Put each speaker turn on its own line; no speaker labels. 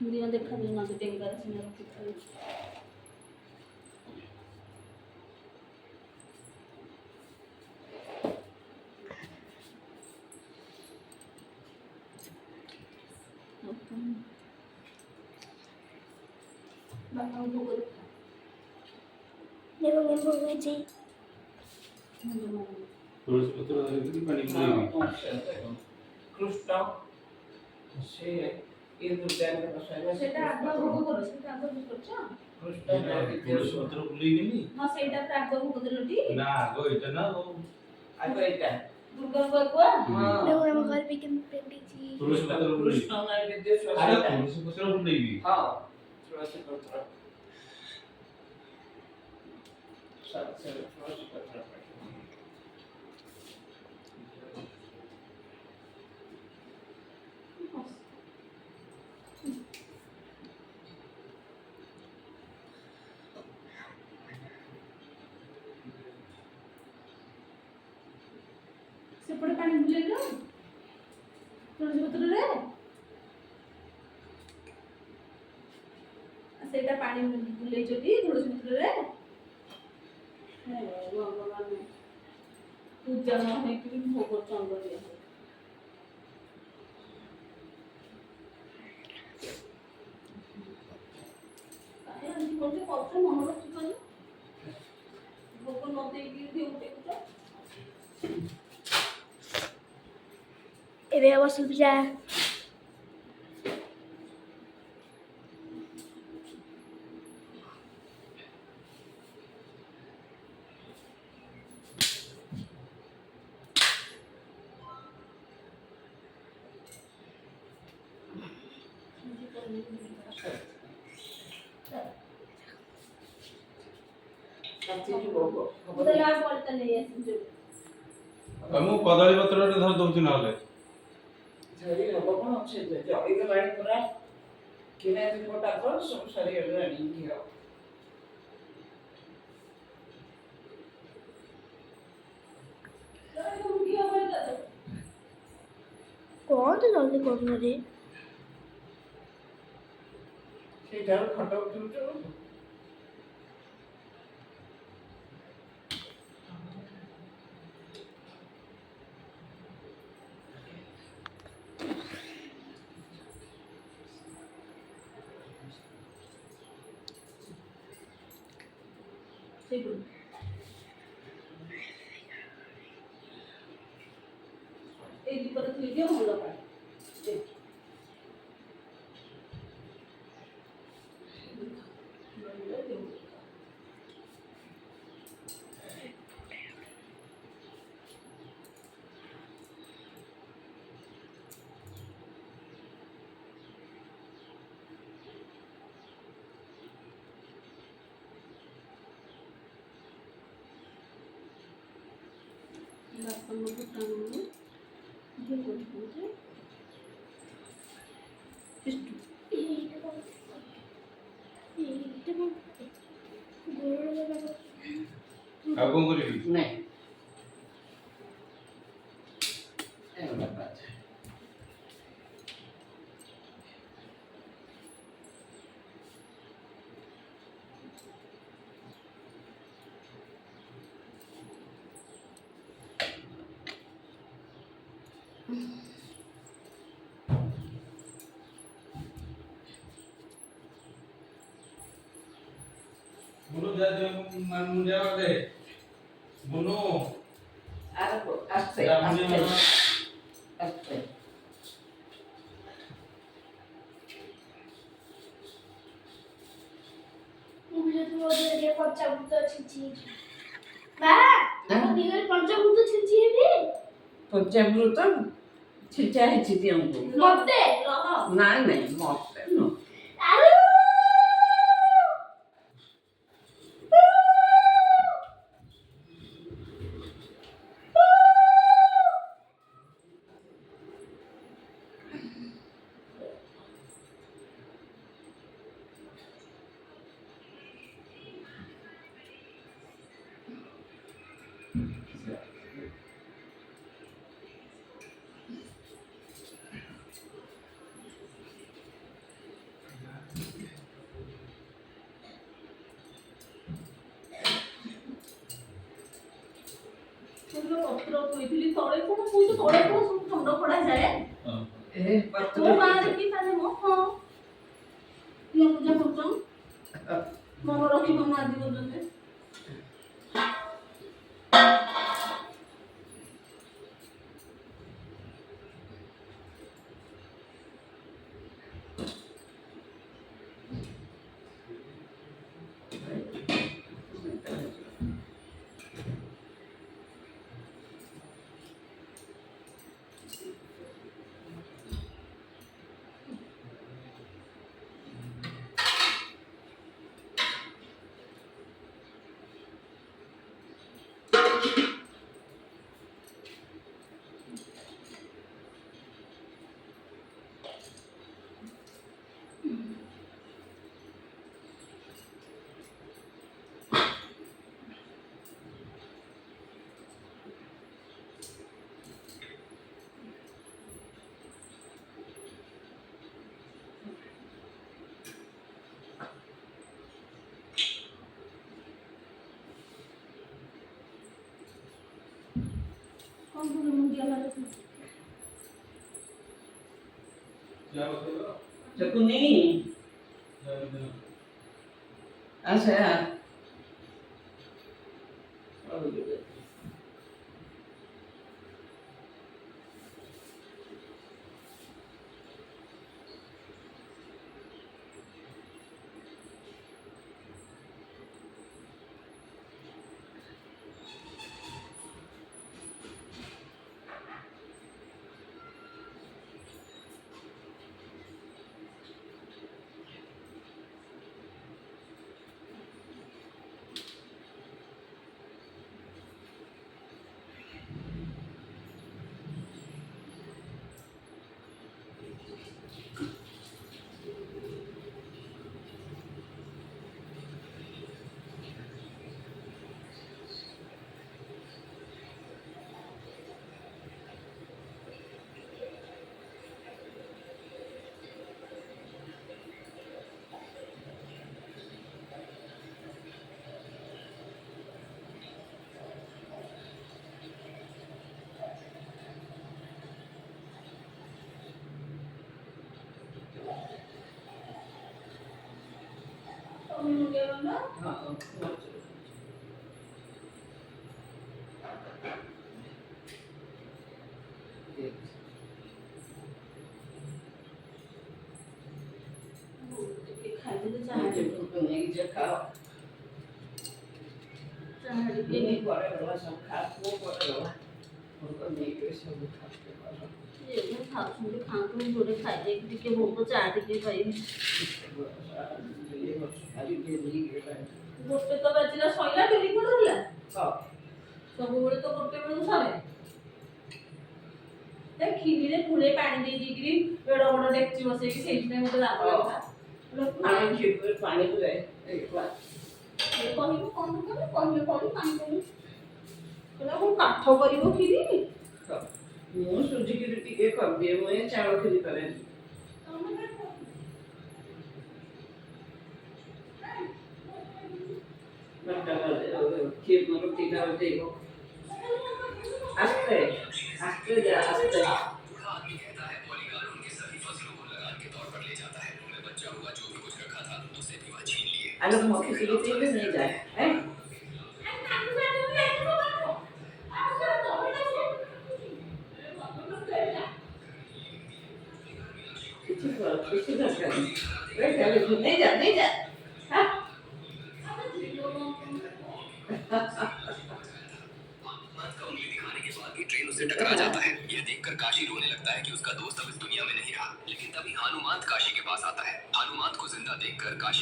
दुनिया देखा भी ना तो टेंगा से ना रखी बाबा भोग
देखो मैं भोग में जी
तुलसी पत्र धरिकी पानी पुरेबी
कृष्ण से ये दुर्गा का प्रसाद
सेटा आत्मा भोग करो सेटा आत्मा भोग करछा
कृष्ण
तुलसी पत्र पुरेबी
हां सेटा पे आत्मा भोग देलटी
ना आगो इटा ना
आगे इटा
दुर्गा को
हां
देखो मैं घर पे किन पेंटी जी
तुलसी पत्र पुरेबी
कृष्ण ना विद्या
अरे
स्वास्थ्य
तुलसी पत्र पुरेबी
हां तुलसी पत्र सब से तुलसी पत्र
सेपटे पानी बुले लो तुलसी पत्र रे सेटा पानी बुले जोटी तुलसी पत्र रे हे भगवान पूजा न है कि भोग चंग दिया काहे आंटी बोलते कष्ट मन रखी कर भोग न दे कि दे उठे
एबे बस पूजा
उधर यार बोलता नहीं है जो
ମୁଁ କଦଳୀ ପତ୍ରଟେ ଧରି ଦଉଛି ନହେଲେ
झरी हबो कोन अच्छे जे जई गलाणी पूरा किने जे कोटा कर सब सरी गलाणी कियो
कौन तो जल्दी करना रे
सेटा फटो उठो
ठीक है एक पर थी जो होला पाए लास्ट में तो टांगो ये कोई बोलते इष्ट
ଆଉ କଣ କରିବି
नहीं ए बात
मुनु जा मुंडिया दे मुनु
आस्ते
मुंडिया
आस्ते
मुझे तो वो दे पंचामृत छिंची बा हम दिगर पंचामृत छिंची है
पंचामृत छिचा है छिती हमको
मते
ना नहीं मत नो
अरे
ପତ୍ର ଥୋଇଥିଲି ତଳେ କଣ କହୁଛୁ ତଳେ କଣ ସବୁ ଖଣ୍ଡ ପଡାଯାଏ
ଏ ପତ୍ର
ତୋ ଗାଁରେ କି ତାହେଲେ ମୋ ହଁ କିଏ ପୂଜା କରୁଛ ମନ ରଖିବ ନା ଆଜି ପର୍ଯ୍ୟନ୍ତ कौन बोले मुंडिया मारे थे
क्या बताओ
चकुनी
क्या बताओ
अच्छा
तो मुंडिया वाला
हाँ
खाई दे
चाहे तो नहीं जखाओ
चाहे
ये नहीं पड़े वाला सब खा वो पड़े वाला उनको नहीं के सब खाते वाला
ये मैं खा सुन के खान को जोड़े खाई दे कि वो तो चाह दे भाई
ये बस खाली के नहीं के
गोटे तो बाजिला सइला टेली पडला
हाँ
सब बेले तो गोटे बेलू सरे ए खिनी रे फुले पानी दे दिकरी एडो बडो डेक्ची बसे कि सेठ में मते लाग लागला लोक
पानी के पानी को जाए एक बार
ए कहिबो कोन करे कहले कोन पानी कोन कोला को काठ करिवो खिरी
ମୁଁ ସୁଜିକି ଟିକେ କରିଦିଏ ମୁଁ ଏ ଚାଉଳ କ୍ଷୀରି କରେ କ୍ଷୀର ରୁଟି ଦେଇବ ଆସ୍ତେ ଆସ୍ତେ ଯା ଆସ୍ତେ ଆଲୋ ମୋ କ୍ଷୀରି ପିଇଲେ ନେଇଯାଏ କିଛି ଦରକାର ନାହିଁ ନେଇଯା
ट्रेन उससे टकरा जाता है। यह देखकर काशी रोने लगता है कि उसका दोस्त अब इस दुनिया में नहीं रहा। लेकिन तभी हनुमान काशी के पास आता है। हनुमान को जिंदा देखकर काशी